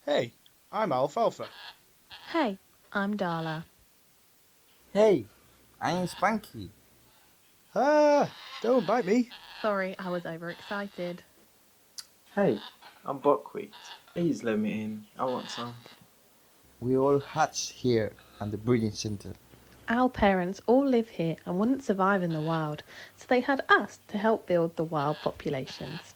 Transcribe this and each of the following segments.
Hey, I'm Alfalfa. Hey, I'm Darla. Hey, I'm Spanky. Ah, don't bite me. Sorry, I was overexcited. Hey, I'm Buckwheat. Please let me in. I want some. We all hatch here at the breeding center. Our parents all live here and wouldn't survive in the wild, so they had us to help build the wild populations.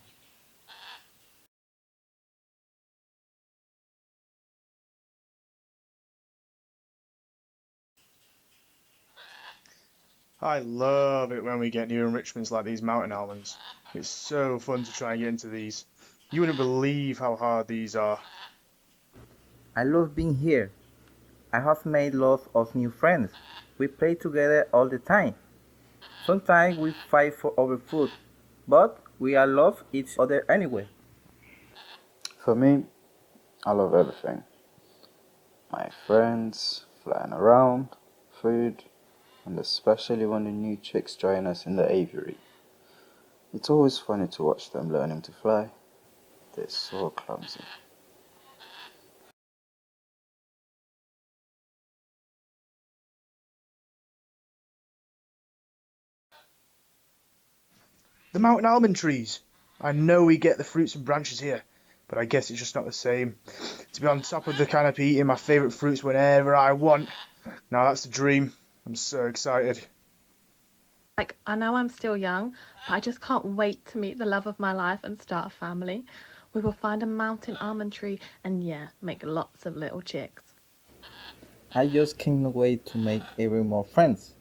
I love it when we get new enrichments like these mountain almonds. It's so fun to try and get into these. You wouldn't believe how hard these are. I love being here. I have made lots of new friends. We play together all the time. Sometimes we fight for our food, but we all love each other anyway. For me, I love everything. My friends, flying around, food, and especially when the new chicks join us in the aviary. It's always funny to watch them learning to fly. They're so clumsy. The mountain almond trees. I know we get the fruits and branches here, but I guess it's just not the same. To be on top of the canopy eating my favourite fruits whenever I want. Now that's the dream. I'm so excited. I know I'm still young, but I just can't wait to meet the love of my life and start a family. We will find a mountain almond tree and, yeah, make lots of little chicks. I just can't wait to make even more friends.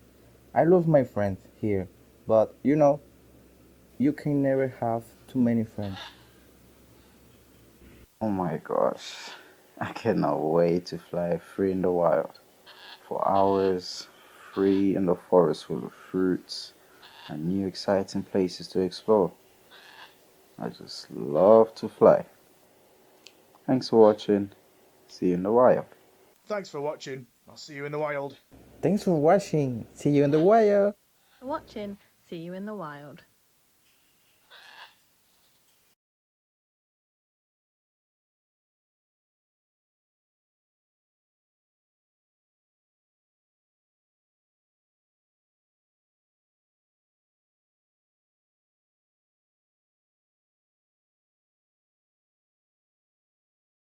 I love my friends here, but you can never have too many friends. Oh my gosh, I cannot wait to fly free in the wild. For hours, free in the forest full of fruits and new exciting places to explore. I just love to fly. Thanks for watching. See you in the wild. Thanks for watching. I'll see you in the wild. Thanks for watching. See you in the wire. For watching, see you in the wild.